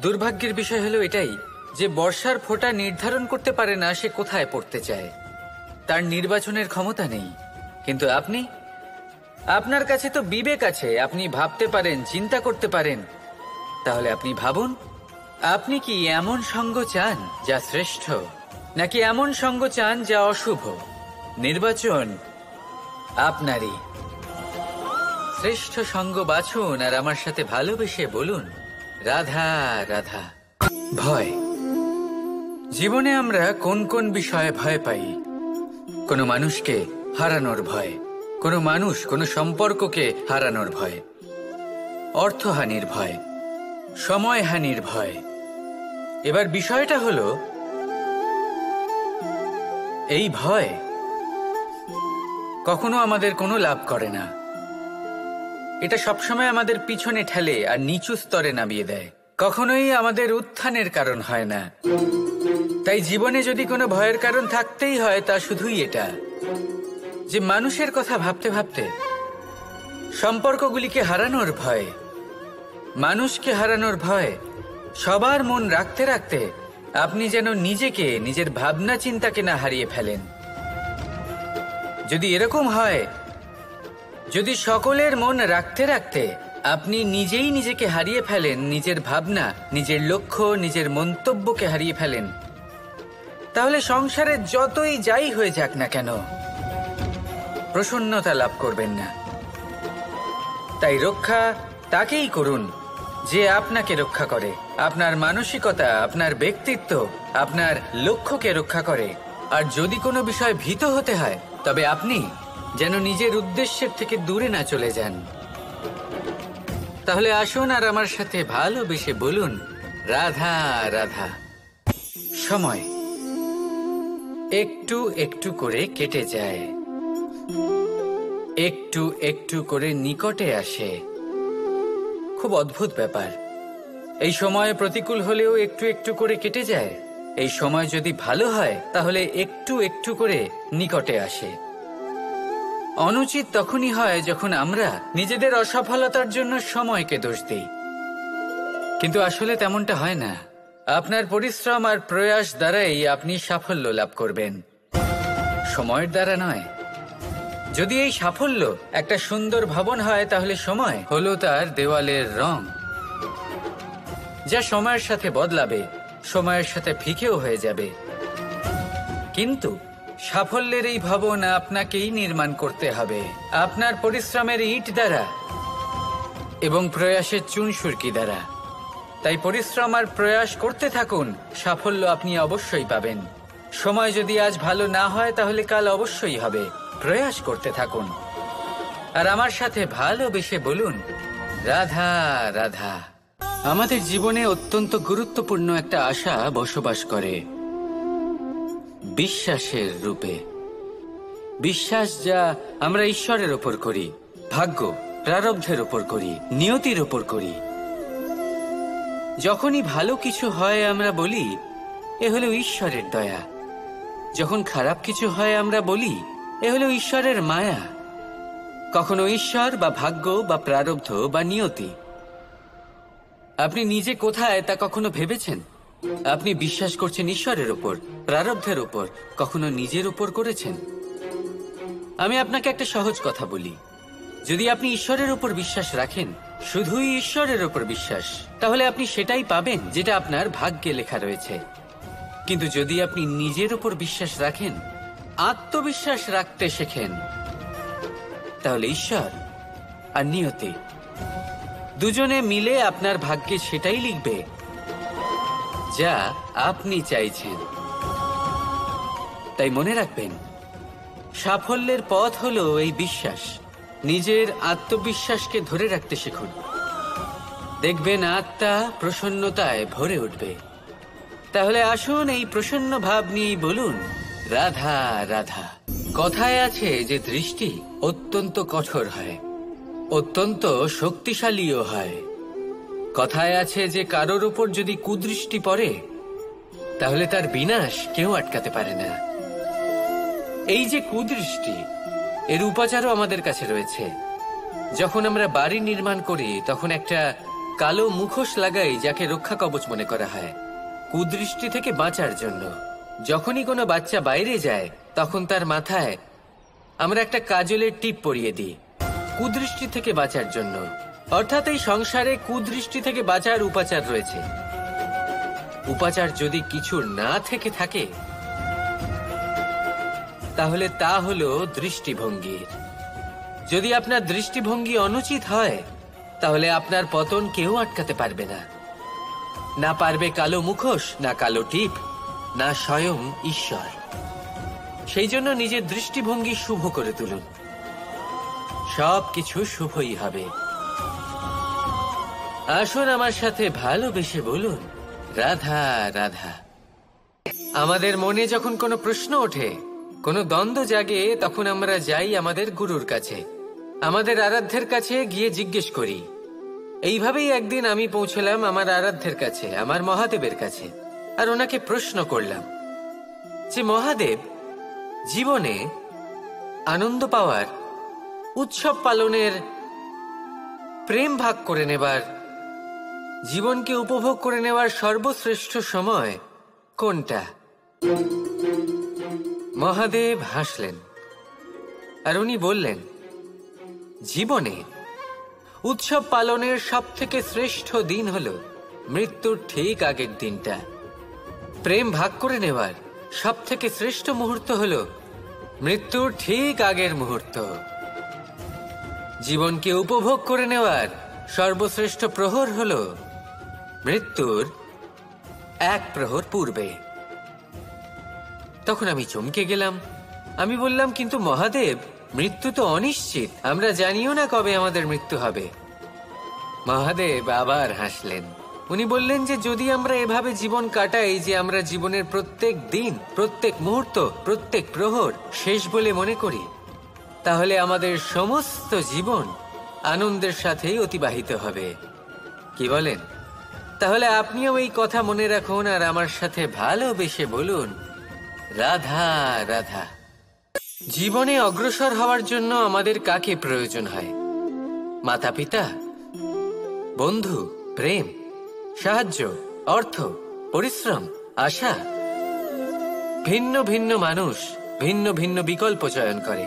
দুর্ভাগ্যের বিষয় হলো এটাই যে বর্ষার ফোঁটা নির্ধারণ করতে পারে না সে কোথায় পড়তে চায়। তার নির্বাচনের ক্ষমতা নেই। কিন্তু আপনি, আপনার কাছে তো বিবেক আছে, আপনি ভাবতে পারেন, চিন্তা করতে পারেন। তাহলে আপনি ভাবুন, আপনি কি এমন সঙ্গ চান যা শ্রেষ্ঠ, নাকি এমন সঙ্গ চান যা অশুভ? নির্বাচন আপনারই। শ্রেষ্ঠ সঙ্গ বাছুন আর আমার সাথে ভালোবেসে বলুন, রাধা রাধা। ভয়। জীবনে আমরা কোন কোন বিষয়ে ভয় পাই? কোনো মানুষকে হারানোর ভয়, কোনো মানুষ, কোনো সম্পর্ককে হারানোর ভয়, অর্থহানির ভয়, সময়হানির ভয়। এবার বিষয়টা হলো, এই ভয় কখনো আমাদের কোনো লাভ করে না। এটা সবসময় আমাদের পিছনে ঠেলে আর নিচু স্তরে নামিয়ে দেয়, কখনোই আমাদের উত্থানের কারণ হয় না। তাই জীবনে যদি কোনো ভয়ের কারণ থাকতেই হয়, তা শুধুই এটা যে মানুষের কথা ভাবতে ভাবতে, সম্পর্কগুলিকে হারানোর ভয়, মানুষকে হারানোর ভয়, সবার মন রাখতে রাখতে আপনি যেন নিজেকে, নিজের ভাবনা চিন্তাকে না হারিয়ে ফেলেন। যদি এরকম হয়, যদি সকলের মন রাখতে রাখতে আপনি নিজেই নিজেকে হারিয়ে ফেলেন, নিজের ভাবনা, নিজের লক্ষ্য, নিজের মন্তব্যকে হারিয়ে ফেলেন, তাহলে সংসারে যতই যাই হয়ে যাক না কেন, প্রসন্নতা লাভ করবেন না। তাই রক্ষা তাকেই করুন যে আপনাকে রক্ষা করে, আপনার মানসিকতা, আপনার ব্যক্তিত্ব, আপনার লক্ষ্যকে রক্ষা করে। আর যদি কোনো বিষয় ভীত হতে হয়, তবে আপনি যেন নিজের উদ্দেশ্যের থেকে দূরে না চলে যান। তাহলে আসুন আর আমার সাথে ভালোবেসে বলুন, রাধা রাধা। সময় একটু একটু করে কেটে যায়, একটু একটু করে নিকটে আসে। খুব অদ্ভুত ব্যাপার। এই সময় প্রতিকূল হলেও একটু একটু করে কেটে যায়। এই সময় যদি ভালো হয়, তাহলে একটু একটু করে নিকটে আসে। অনুচিত তখনই হয় যখন আমরা নিজেদের অসফলতার জন্য সময়কে দোষ দিই। কিন্তু আসলে তেমনটা হয় না। আপনার পরিশ্রম আর প্রয়াস দ্বারাই আপনি সাফল্য লাভ করবেন, সময়ের দ্বারা নয়। যদি এই সাফল্য একটা সুন্দর ভবন হয়, তাহলে সময় হলো তার দেওয়ালের রং, যা সময়ের সাথে বদলাবে, সময়ের সাথে ফিকেও হয়ে যাবে। কিন্তু সাফল্যের এই ভবন আপনাকেই নির্মাণ করতে হবে, আপনার পরিশ্রমের ইট দ্বারা এবং প্রয়াসের চুনসুরকি দ্বারা। তাই পরিশ্রম আর প্রয়াস করতে থাকুন, সাফল্য আপনি অবশ্যই পাবেন। সময় যদি আজ ভালো না হয়, তাহলে কাল অবশ্যই হবে। প্রয়াস করতে থাকুন। আর আমার সাথে ভালোবেসে বলুন, রাধা রাধা। আমাদের জীবনে অত্যন্ত গুরুত্বপূর্ণ একটা আশা বসবাস করে, বিশ্বাসের রূপে। বিশ্বাস যা আমরা ঈশ্বরের ওপর করি, ভাগ্য, প্রারব্ধের ওপর করি, নিয়তির ওপর করি। যখনই ভালো কিছু হয় আমরা বলি এ হলো ঈশ্বরের দয়া, যখন খারাপ কিছু হয় আমরা বলি এ হলো ঈশ্বরের মায়া। কখনো ঈশ্বর বা ভাগ্য বা প্রারব্ধ বা নিয়তি। আপনি নিজে কোথায় তা কখনো ভেবেছেন? আপনি বিশ্বাস করছেন ঈশ্বরের ওপর, প্রারব্ধের ওপর, কখনো নিজের ওপর করেছেন? আমি আপনাকে একটা সহজ কথা বলি, যদি আপনি ঈশ্বরের উপর বিশ্বাস রাখেন, শুধুই ঈশ্বরের উপর বিশ্বাস, তাহলে আপনি সেটাই পাবেন যেটা আপনার ভাগ্যে লেখা রয়েছে। কিন্তু যদি আপনি নিজের উপর বিশ্বাস রাখেন, আত্মবিশ্বাস রাখতে শেখেন, তাহলে ঈশ্বর আর নিয়তি দুজনে মিলে আপনার ভাগ্যে সেটাই লিখবে যা আপনি চাইছেন। তাই মনে রাখবেন, সাফল্যের পথ হলো এই বিশ্বাস। নিজের আত্মবিশ্বাসকে ধরে রাখতে শিখুন, দেখবেন আত্মা প্রসন্নতায় ভরে উঠবে। তাহলে আসুন এই প্রসন্ন ভাব নিয়ে বলুন, রাধা রাধা। কথায় আছে যে দৃষ্টি অত্যন্ত কঠোর হয়, অত্যন্ত শক্তিশালীও হয়। কথায় আছে যে কারোর ওপর যদি কুদৃষ্টি পড়ে তাহলে তার বিনাশ কেউ আটকাতে পারে না। এই যে কুদৃষ্টি, এর উপাচারও আমাদের কাছে রয়েছে। যখন আমরা বাড়ি নির্মাণ করি তখন একটা কালো মুখোশ লাগাই, যাকে রক্ষা কবচ মনে করা হয়, কুদৃষ্টি থেকে বাঁচার জন্য। যখনই কোনো বাচ্চা বাইরে যায় তখন তার মাথায় আমরা একটা কাজলের টিপ পরিয়ে দিই, কুদৃষ্টি থেকে বাঁচার জন্য। অর্থাৎ এই সংসারে কুদৃষ্টি থেকে বাঁচার উপাচার রয়েছে। উপাচার যদি কিছু না থেকে থাকে তাহলে তা হলো দৃষ্টিভঙ্গির। যদি আপনার দৃষ্টিভঙ্গি অনুচিত হয় তাহলে আপনার পতন কেউ আটকাতে পারবে না। না পারবে কালো মুখোশ, না কালো টিপ, না স্বয়ং ঈশ্বর। সেই জন্য নিজের দৃষ্টিভঙ্গি শুভ করে তুলুন, সবকিছু শুভই হবে। আসুন আমার সাথে ভালোবেসে বলুন, রাধা রাধা। আমাদের মনে যখন কোনো প্রশ্ন ওঠে, কোনো দ্বন্দ্ব জাগে, তখন আমরা যাই আমাদের গুরুর কাছে, আমাদের আরাধ্যের কাছে গিয়ে জিজ্ঞেস করি। এইভাবেই একদিন আমি পৌঁছলাম আমার আরাধ্যের কাছে, আমার মহাদেবের কাছে, আর ওনাকে প্রশ্ন করলাম যে মহাদেব, জীবনে আনন্দ পাওয়ার, উৎসব পালনের, প্রেম ভাগ করে নেবার, জীবনকে উপভোগ করে নেওয়ার সর্বশ্রেষ্ঠ সময় কোনটা? মহাদেব হাসলেন আর উনি বললেন, জীবনে উৎসব পালনের সবথেকে শ্রেষ্ঠ দিন হলো মৃত্যুর ঠিক আগের দিনটা। প্রেম ভাগ করে নেওয়ার সবথেকে শ্রেষ্ঠ মুহূর্ত হলো মৃত্যুর ঠিক আগের মুহূর্ত। জীবনকে উপভোগ করে নেওয়ার সর্বশ্রেষ্ঠ প্রহর হলো মৃত্যুর এক প্রহর পূর্বে। তখন আমি চমকে গেলাম। আমি বললাম, কিন্তু মহাদেব, মৃত্যু তো অনিশ্চিত, আমরা জানিও না কবে আমাদের মৃত্যু হবে। মহাদেব আবার হাসলেন। উনি বললেন যে যদি আমরা এভাবে জীবন কাটাই যে আমরা জীবনের প্রত্যেক দিন, প্রত্যেক মুহূর্ত, প্রত্যেক প্রহর শেষ বলে মনে করি, তাহলে আমাদের সমস্ত জীবন আনন্দের সাথেই অতিবাহিত হবে। কি বলেন? তাহলে আপনিও এই কথা মনে রাখুন আর আমার সাথে ভালোবেসে বলুন, রাধা রাধা। জীবনে অগ্রসর হওয়ার জন্য আমাদের কাকে প্রয়োজন হয়? মাতা পিতা, বন্ধু, প্রেম, সাহায্য, অর্থ, পরিশ্রম, আশা। ভিন্ন ভিন্ন মানুষ ভিন্ন ভিন্ন বিকল্প চয়ন করে।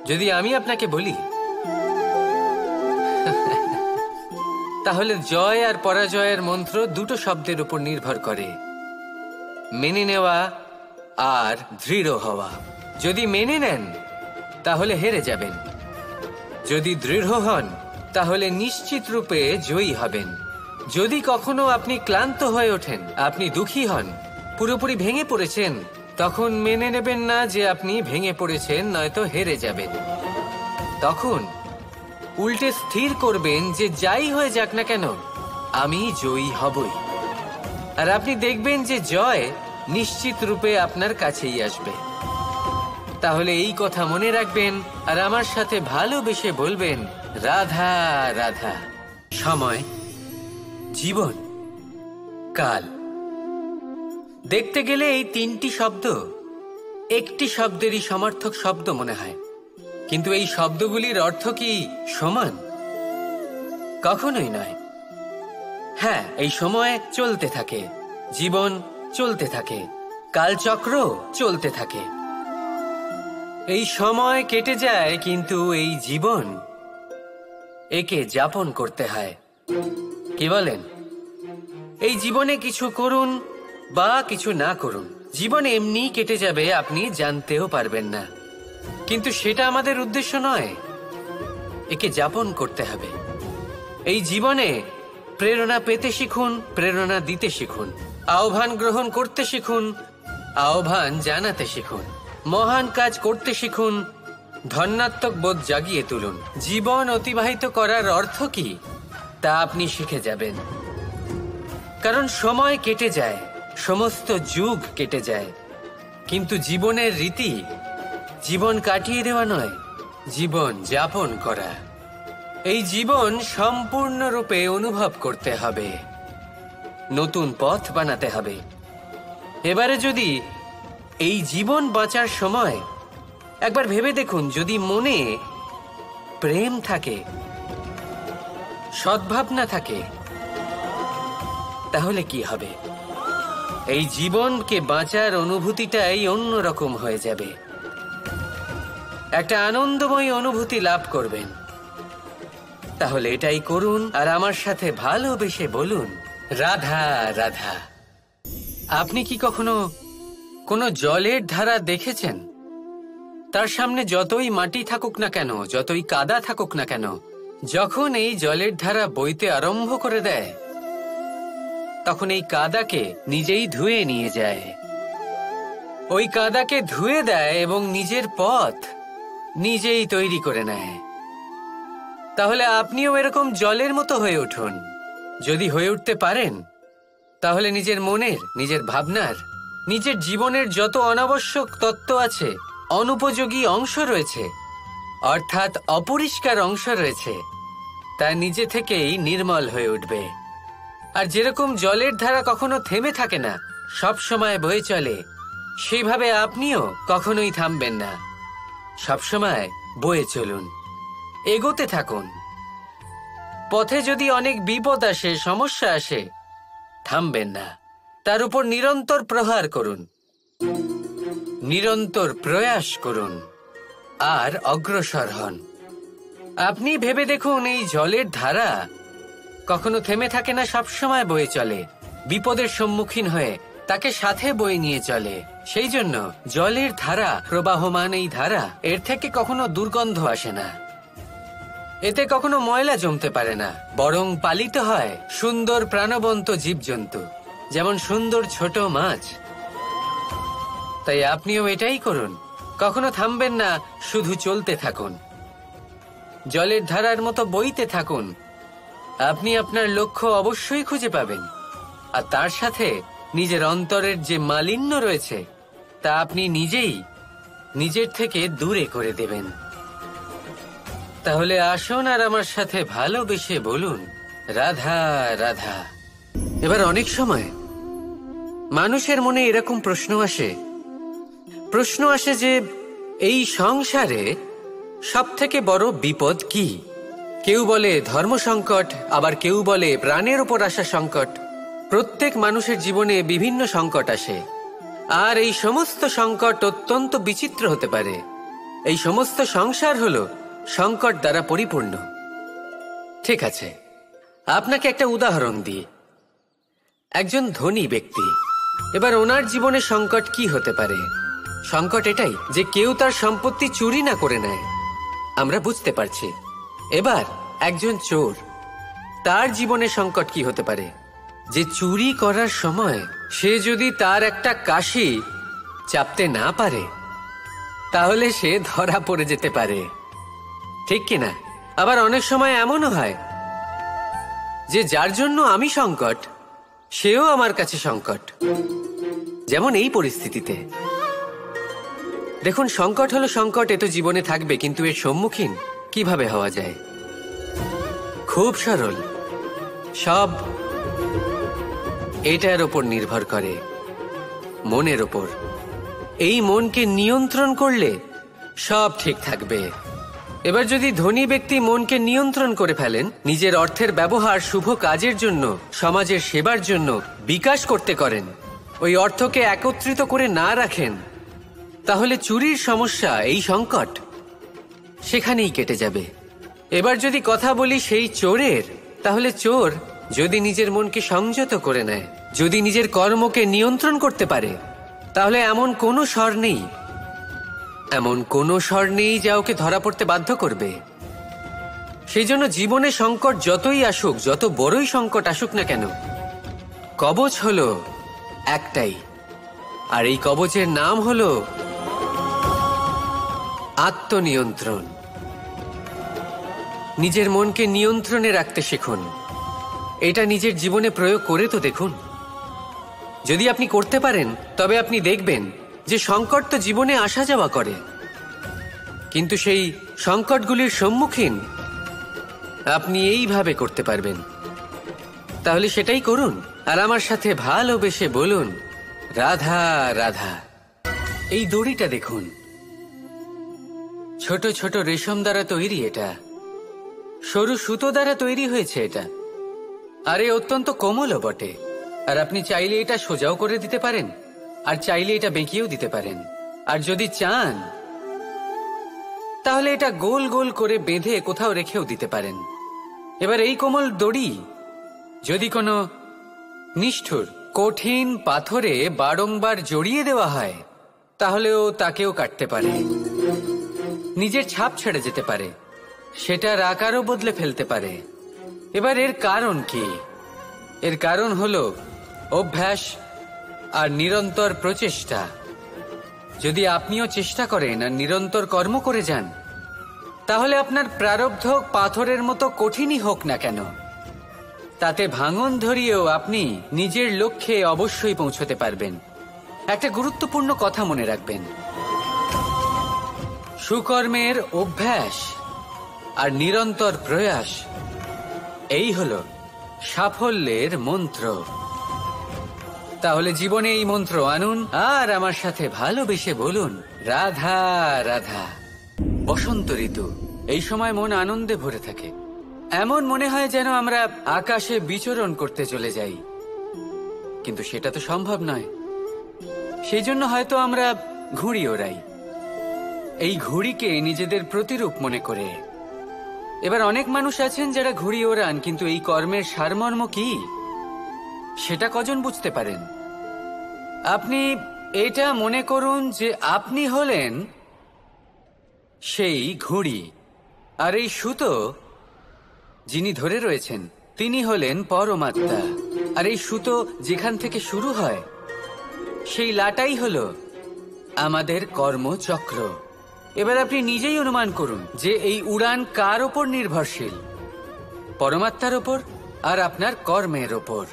যদি আমি আপনাকে বলি তাহলে জয় আর পরাজয়ের মন্ত্র দুটো শব্দের উপর নির্ভর করে, মেনে নেওয়া আর দৃঢ় হওয়া। যদি মেনে নেন তাহলে হেরে যাবেন, যদি দৃঢ় হন তাহলে নিশ্চিত রূপে জয়ী হবেন। যদি কখনো আপনি ক্লান্ত হয়ে ওঠেন, আপনি দুঃখী হন, পুরোপুরি ভেঙে পড়েছেন, তখন মেনে নেবেন না যে আপনি ভেঙে পড়েছেন, নয়তো হেরে যাবেন। তখন উল্টে স্থির করবেন যে যাই হয়ে যাক না কেন আমি জয়ী হবই। আর আপনি দেখবেন যে জয় নিশ্চিত রূপে আপনার কাছেই আসবে। তাহলে এই কথা মনে রাখবেন আর আমার সাথে ভালোবেসে বলবেন, রাধা রাধা। সময়, জীবন, কাল। দেখতে গেলে এই তিনটি শব্দ একটি শব্দেরই সমার্থক শব্দ মনে হয়, কিন্তু এই শব্দগুলির অর্থ কি সমান? কখনোই নয়। হ্যাঁ, এই সময় চলতে থাকে, জীবন চলতে থাকে, কালচক্র চলতে থাকে। এই সময় কেটে যায়, কিন্তু এই জীবন একে যাপন করতে হয়। কি বলেন? এই জীবনে কিছু করুন বা কিছু না করুন, জীবন এমনি কেটে যাবে, আপনি জানতেও পারবেন না। কিন্তু সেটা আমাদের উদ্দেশ্য নয়, একে যাপন করতে হবে। এই জীবনে প্রেরণা পেতে শিখুন, প্রেরণা দিতে শিখুন, আহ্বান গ্রহণ করতে শিখুন, আহ্বান জানাতে শিখুন, মহান কাজ করতে শিখুন, ধন্যাত্মক বোধ জাগিয়ে তুলুন। জীবন অতিবাহিত করার অর্থ কি তা আপনি শিখে যাবেন। কারণ সময় কেটে যায়, সমস্ত যুগ কেটে যায়, কিন্তু জীবনের রীতি জীবন কাটিয়ে দেওয়া নয়, জীবন যাপন করা। এই জীবন সম্পূর্ণরূপে অনুভব করতে হবে, নতুন পথ বানাতে হবে। এবারে যদি এই জীবন বাঁচার সময় একবার ভেবে দেখুন, যদি মনে প্রেম থাকে, সদ্ভাবনা থাকে, তাহলে কি হবে? এই জীবনকে বাঁচার অনুভূতিটাই অন্যরকম হয়ে যাবে, একটা আনন্দময় অনুভূতি লাভ করবেন। তাহলে এটাই করুন আর আমার সাথে ভালোবেসে বলুন, রাধা রাধা। আপনি কি কখনো কোনো জলের ধারা দেখেছেন? তার সামনে যতই মাটি থাকুক না কেন, যতই কাদা থাকুক না কেন, যখন এই জলের ধারা বইতে আরম্ভ করে দেয়, তখন এই কাদাকে নিজেই ধুয়ে নিয়ে যায়। ওই কাদাকে ধুয়ে দেয় এবং নিজের পথ নিজেই তৈরি করে নেয়। তাহলে আপনিও এরকম জলের মতো হয়ে উঠুন। যদি হয়ে উঠতে পারেন, তাহলে নিজের মনের, নিজের ভাবনার, নিজের জীবনের যত অনাবশ্যক তত্ত্ব আছে, অনুপযোগী অংশ রয়েছে, অর্থাৎ অপরিষ্কার অংশ রয়েছে, তা নিজে থেকেই নির্মল হয়ে উঠবে। আর যেরকম জলের ধারা কখনো থেমে থাকে না, সব সময় বয়ে চলে, সেইভাবে আপনিও কখনোই থামবেন না। সবসময় বয়ে চলুন, এগোতে থাকুন। পথে যদি অনেক বিপদ আসে, সমস্যা আসে, থামবেন না, তার উপর নিরন্তর প্রহার করুন, নিরন্তর প্রয়াস করুন আর অগ্রসর হন। আপনি ভেবে দেখুন, এই জলের ধারা কখনো থেমে থাকে না, সবসময় বয়ে চলে, বিপদের সম্মুখীন হয়ে তাকে সাথে বয়ে নিয়ে চলে। সেই জন্য জলের ধারা, প্রবাহমান এই ধারা, এর থেকে কখনো দুর্গন্ধ আসে না, এতে কখনো ময়লা জমতে পারে না, বরং পালিত হয় সুন্দর প্রাণবন্ত জীবজন্তু, যেমন সুন্দর ছোট মাছ। তাই আপনিও এটাই করুন, কখনো থামবেন না, শুধু চলতে থাকুন, জলের ধারার মতো বইতে থাকুন। আপনি আপনার লক্ষ্য অবশ্যই খুঁজে পাবেন, আর তার সাথে নিজের অন্তরের যে মালিন্য রয়েছে তা আপনি নিজেই নিজের থেকে দূরে করে দেবেন। তাহলে আসুন আর আমার সাথে ভালোবেসে বলুন, রাধা রাধা। এবার অনেক সময় মানুষের মনে এরকম প্রশ্ন আসে যে এই সংসারে সব থেকে বড় বিপদ কি? কেউ বলে ধর্ম সংকট, আবার কেউ বলে প্রাণের উপর আসা সংকট। প্রত্যেক মানুষের জীবনে বিভিন্ন সংকট আসে, আর এই সমস্ত সংকট অত্যন্ত বিচিত্র হতে পারে। এই সমস্ত সংসার হলো সংকট দ্বারা পরিপূর্ণ। ঠিক আছে, আপনাকে একটা উদাহরণ দিই। একজন ধনী ব্যক্তি, এবার ওনার জীবনে সংকট কি হতে পারে? সংকট এটাই যে কেউ তার সম্পত্তি চুরি না করে নেয়, আমরা বুঝতে পারছি। এবার একজন চোর, তার জীবনে সংকট কি হতে পারে? যে চুরি করার সময় সে যদি তার একটা কাশি চাপতে না পারে, তাহলে সে ধরা পড়ে যেতে পারে। ঠিক কিনা? আবার অনেক সময় এমনও হয় যে যার জন্য আমি সংকট, সেও আমার কাছে সংকট। যেমন এই পরিস্থিতিতে দেখুন, সংকট হলো সংকট, এ তো জীবনে থাকবে, কিন্তু এর সম্মুখীন কিভাবে হওয়া যায়? খুব সরল। সব এটার ওপর নির্ভর করে, মনের ওপর। এই মনকে নিয়ন্ত্রণ করলে সব ঠিক থাকবে। এবার যদি ধনী ব্যক্তি মনকে নিয়ন্ত্রণ করে ফেলেন, নিজের অর্থের ব্যবহার শুভ কাজের জন্য, সমাজের সেবার জন্য বিকাশ করতে করেন, ওই অর্থকে একত্রিত করে না রাখেন, তাহলে চুরির সমস্যা, এই সংকট সেখানেই কেটে যাবে। এবার যদি কথা বলি সেই চোরের, তাহলে চোর যদি নিজের মনকে সংযত করে নেয়, যদি নিজের কর্মকে নিয়ন্ত্রণ করতে পারে, তাহলে এমন কোনো স্বর নেই, এমন কোনো স্বর নেই যা ওকে ধরা পড়তে বাধ্য করবে। সেই জন্য জীবনে সংকট যতই আসুক, যত বড়ই সংকট আসুক না কেন, কবচ হলো একটাই, আর এই কবচের নাম হলো আত্মনিয়ন্ত্রণ। নিজের মনকে নিয়ন্ত্রণে রাখতে শিখুন। এটা নিজের জীবনে প্রয়োগ করে তো দেখুন। যদি আপনি করতে পারেন, তবে আপনি দেখবেন যে সংকট তো জীবনে আসা যাওয়া করে, কিন্তু সেই সংকটগুলির সম্মুখীন আপনি এইভাবে করতে পারবেন। তাহলে সেটাই করুন, আর আমার সাথে ভালোবেসে বলুন, রাধা রাধা। এই দড়িটা দেখুন, ছোট ছোট রেশম দ্বারা তৈরি, এটা সরু সুতো দ্বারা তৈরি হয়েছে এটা, আর এ অত্যন্ত কোমলও বটে। আর আপনি চাইলে এটা সোজাও করে দিতে পারেন, আর চাইলে এটা বেঁকিয়েও দিতে পারেন, আর যদি চান তাহলে এটা গোল গোল করে বেঁধে কোথাও রেখেও দিতে পারেন। এবার এই কোমল দড়ি যদি কোনো নিষ্ঠুর কঠিন পাথরে বারংবার জড়িয়ে দেওয়া হয়, তাহলেও তাকেও কাটতে পারে, নিজের ছাপ ছেড়ে যেতে পারে, সেটার আকারও বদলে ফেলতে পারে। এবার এর কারণ কি? এর কারণ হলো অভ্যাস আর নিরন্তর প্রচেষ্টা। যদি আপনিও চেষ্টা করেন আর নিরন্তর কর্ম করে যান, তাহলে আপনার প্রারব্ধ পাথরের মতো কঠিনই হোক না কেন, তাতে ভাঙন ধরিয়েও আপনি নিজের লক্ষ্যে অবশ্যই পৌঁছতে পারবেন। একটা গুরুত্বপূর্ণ কথা মনে রাখবেন, সুকর্মের অভ্যাস আর নিরন্তর প্রয়াস, এই হলো সাফল্যের মন্ত্র। তাহলে জীবনে এই মন্ত্র আনুন, আর আমার সাথে ভালোবেসে বলুন, রাধা রাধা। বসন্ত ঋতু, এই সময় মন আনন্দে ভরে থাকে। এমন মনে হয় যেন আমরা আকাশে বিচরণ করতে চলে যাই, কিন্তু সেটা তো সম্ভব নয়। সেই জন্য হয়তো আমরা ঘুড়ি ওড়াই, এই ঘুড়িকে নিজেদের প্রতিরূপ মনে করে। এবার অনেক মানুষ আছেন যারা ঘুড়ি ওড়ান, কিন্তু এই কর্মের সারমর্ম কি সেটা কজন বুঝতে পারেন? আপনি এটা মনে করুন যে আপনি হলেন সেই ঘুড়ি, আর এই সুতো যিনি ধরে রয়েছেন তিনি হলেন পরমাত্মা। আর এই সুতো যেখান থেকে শুরু হয়, সেই লাটাই হলো আমাদের কর্মচক্র। এবার আপনি নিজেই অনুমান করুন যে এই উড়ান কার ওপর নির্ভরশীল? পরমাত্মার ওপর আর আপনার কর্মের ওপর।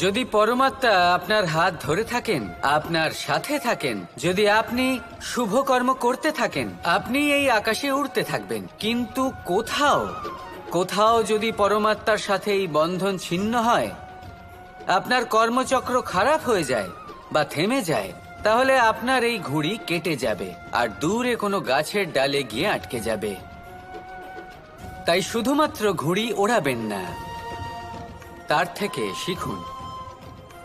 যদি পরমাত্মা আপনার হাত ধরে থাকেন, আপনার সাথে থাকেন, যদি আপনি শুভ কর্ম করতে থাকেন, আপনি এই আকাশে উড়তে থাকবেন। কিন্তু কোথাও কোথাও যদি পরমাত্মার সাথে এই বন্ধন ছিন্ন হয়, আপনার কর্মচক্র খারাপ হয়ে যায় বা থেমে যায়, তাহলে আপনার এই ঘুড়ি কেটে যাবে আর দূরে কোনো গাছের ডালে গিয়ে আটকে যাবে। তাই শুধুমাত্র ঘুড়ি ওড়াবেন না, তার থেকে শিখুন,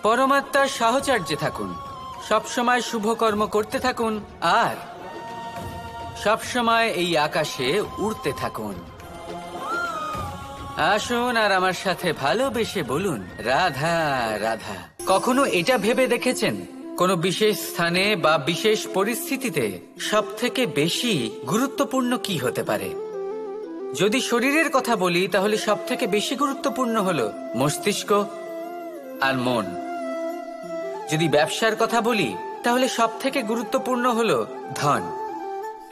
পরমাত্মার সাহচর্যে থাকুন, সবসময় শুভ কর্ম করতে থাকুন, আর সবসময় এই আকাশে উড়তে থাকুন। আসুন আর আমার সাথে ভালোবেসে বলুন, রাধা রাধা। কখনো এটা ভেবে দেখেছেন কোনো বিশেষ স্থানে বা বিশেষ পরিস্থিতিতে সবথেকে বেশি গুরুত্বপূর্ণ কি হতে পারে? যদি শরীরের কথা বলি, তাহলে সবথেকে বেশি গুরুত্বপূর্ণ হলো মস্তিষ্ক আর মন। যদি ব্যবসার কথা বলি, তাহলে সবথেকে গুরুত্বপূর্ণ হলো ধন।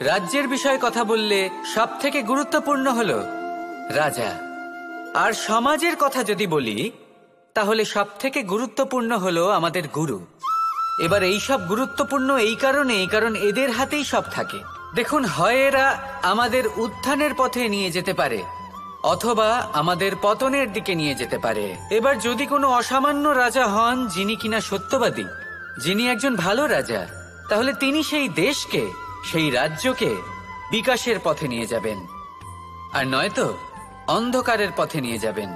রাজ্যের বিষয়ে কথা বললে সব থেকে গুরুত্বপূর্ণ হলো রাজা। আর সমাজের কথা যদি বলি তাহলে সব থেকে গুরুত্বপূর্ণ হলো আমাদের গুরু। এবার এই সব গুরুত্বপূর্ণ কারণ এদের হাতেই সব থাকে। দেখুন, হয় এরা আমাদের উত্থানের পথে নিয়ে যেতে পারে অথবা আমাদের পতনের দিকে নিয়ে যেতে পারে। এবার যদি কোনো অসামান্য রাজা হন যিনি কিনা সত্যবাদী, যিনি একজন ভালো রাজা, তাহলে তিনি সেই দেশকে, সেই রাজ্যকে বিকাশের পথে নিয়ে যাবেন, আর নয়তো অন্ধকারের পথে নিয়ে যাবেন।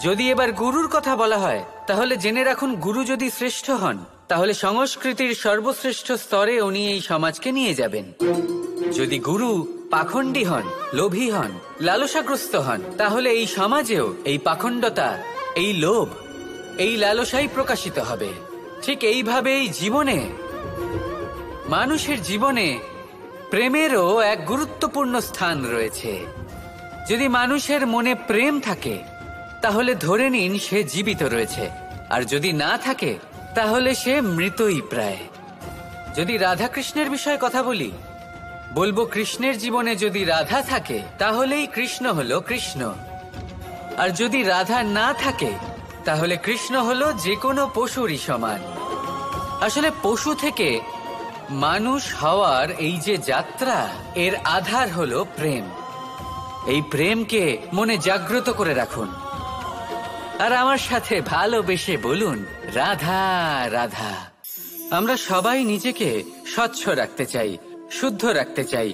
যদি এবার গুরুর কথা বলা হয় তাহলে জেনে রাখুন, গুরু যদি শ্রেষ্ঠ হন তাহলে সংস্কৃতির সর্বশ্রেষ্ঠ স্তরে উনি এই সমাজকে নিয়ে যাবেন। যদি গুরু পাখণ্ডী হন, লোভী হন, লালসাগ্রস্ত হন, তাহলে এই সমাজেও এই পাখণ্ডতা, এই লোভ, এই লালসাই প্রকাশিত হবে। ঠিক এইভাবেই জীবনে, মানুষের জীবনে প্রেমেরও এক গুরুত্বপূর্ণ স্থান রয়েছে। যদি মানুষের মনে প্রেম থাকে তাহলে ধরে নিন সে জীবিত রয়েছে, আর যদি না থাকে তাহলে সে মৃতই প্রায়। যদি রাধা কৃষ্ণের বিষয়ে কথা বলি, বলবো কৃষ্ণের জীবনে যদি রাধা থাকে তাহলেই কৃষ্ণ হলো কৃষ্ণ, আর যদি রাধা না থাকে তাহলে কৃষ্ণ হলো যে কোনো পশুরই সমান। আসলে পশু থেকে মানুষ হওয়ার এই যে যাত্রা, এর আধার হলো প্রেম। এই প্রেমকে মনে জাগ্রত করে রাখুন, আর আমার সাথে ভালোবেসে বলুন রাধা রাধা। আমরা সবাই নিজেকে স্বচ্ছ রাখতে চাই, শুদ্ধ রাখতে চাই,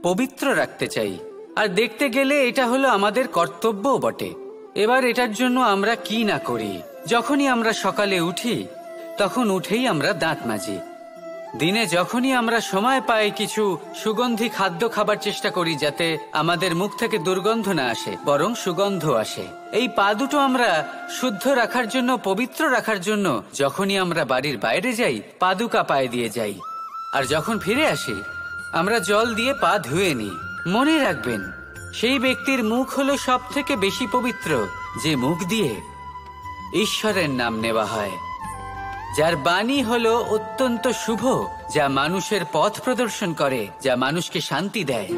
পবিত্র রাখতে চাই, আর দেখতে গেলে এটা হলো আমাদের কর্তব্যও বটে। এবার এটার জন্য আমরা কি না করি। যখনই আমরা সকালে উঠি তখন উঠেই আমরা দাঁত মাজি। দিনে যখনই আমরা সময় পাই কিছু সুগন্ধি খাদ্য খাবার চেষ্টা করি, যাতে আমাদের মুখ থেকে দুর্গন্ধ না আসে, বরং সুগন্ধ আসে। এই পা দুটো আমরা শুদ্ধ রাখার জন্য, পবিত্র রাখার জন্য যখনই আমরা বাড়ির বাইরে যাই পাদুকা পায়ে দিয়ে যাই, আর যখন ফিরে আসি আমরা জল দিয়ে পা ধুয়ে নিই। মনে রাখবেন, সেই ব্যক্তির মুখ হলো সব থেকে বেশি পবিত্র যে মুখ দিয়ে ঈশ্বরের নাম নেওয়া হয়, যার বাণী হলো অত্যন্ত শুভ, যা মানুষের পথ প্রদর্শন করে, যা মানুষকে শান্তি দেয়।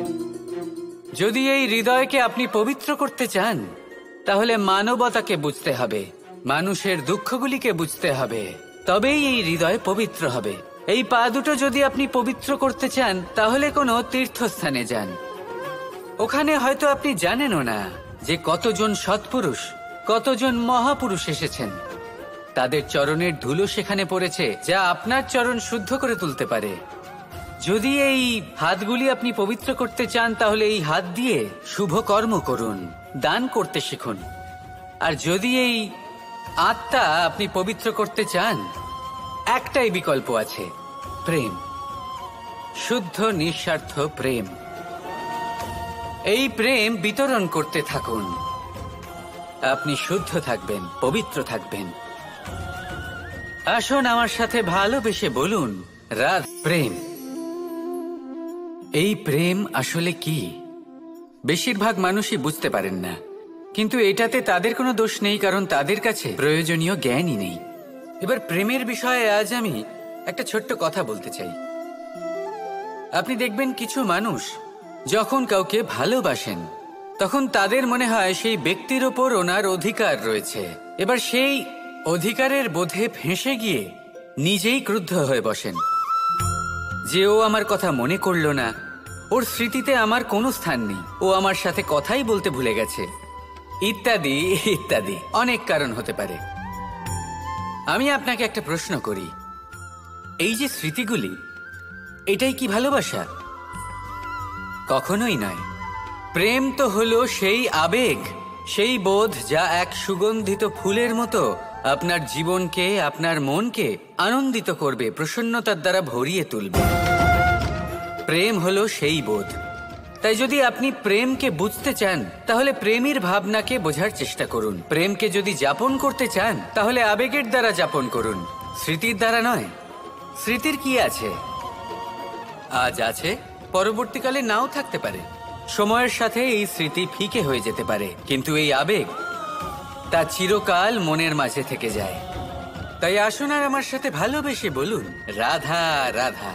যদি এই হৃদয়কে আপনি পবিত্র করতে চান তাহলে মানবতাকে বুঝতে হবে, মানুষের দুঃখগুলিকে বুঝতে হবে, তবেই এই হৃদয় পবিত্র হবে। এই পা দুটো যদি আপনি পবিত্র করতে চান তাহলে কোনো তীর্থস্থানে যান। ওখানে হয়তো আপনি জানেনও না যে কতজন সৎপুরুষ, কতজন মহাপুরুষ এসেছেন। তাদের চরণের ধুলো সেখানে পড়েছে, যা আপনার চরণ শুদ্ধ করে তুলতে পারে। যদি এই হাতগুলি আপনি পবিত্র করতে চান তাহলে এই হাত দিয়ে শুভ কর্ম করুন, দান করতে শিখুন। আর যদি এই আত্মা আপনি পবিত্র করতে চান, একটাই বিকল্প আছে, প্রেম, শুদ্ধ নিঃস্বার্থ প্রেম। এই প্রেম বিতরণ করতে থাকুন, আপনি শুদ্ধ থাকবেন, পবিত্র থাকবেন। আসুন আমার সাথে ভালোবেসে বলুন রাধা। প্রেম, এই প্রেম আসলে কি বেশিরভাগ মানুষই বুঝতে পারেন না, কিন্তু এটাতে তাদের কোনো দোষ নেই, কারণ তাদের কাছে প্রয়োজনীয় জ্ঞানই নেই। এবার প্রেমের বিষয়ে আজ আমি একটা ছোট্ট কথা বলতে চাই। আপনি দেখবেন কিছু মানুষ যখন কাউকে ভালোবাসেন তখন তাদের মনে হয় সেই ব্যক্তির ওপর ওনার অধিকার রয়েছে। এবার সেই অধিকারের বোধে ফেঁসে গিয়ে নিজেই ক্রুদ্ধ হয়ে বসেন যে ও আমার কথা মনে করলো না, ওর স্মৃতিতে আমার কোনো স্থান নেই, ও আমার সাথে কথাই বলতে ভুলে গেছে, ইত্যাদি ইত্যাদি অনেক কারণ হতে পারে। আমি আপনাকে একটা প্রশ্ন করি, এই যে স্মৃতিগুলি, এটাই কি ভালোবাসা? কখনোই নয়। প্রেম তো হলো সেই আবেগ, সেই বোধ যা এক সুগন্ধিত ফুলের মতো আপনার জীবনকে, আপনার মনকে আনন্দিত করবে, প্রসন্নতার দ্বারা ভরিয়ে তুলবে। প্রেম হলো সেই বোধ। তাই যদি আপনি প্রেমকে বুঝতে চান তাহলে প্রেমের ভাবনাকে বোঝার চেষ্টা করুন। প্রেমকে যদি যাপন করতে চান তাহলে আবেগের দ্বারা যাপন করুন, স্মৃতির দ্বারা নয়। স্মৃতির কি আছে? আজ আছে, পরবর্তীকালে নাও থাকতে পারে। সময়ের সাথে এই স্মৃতি ফিকে হয়ে যেতে পারে, কিন্তু এই আবেগ তা চিরকাল মনের মাঝে থেকে যায়। তাই আসুন আর আমার সাথে ভালোবেসে বলুন রাধা রাধা।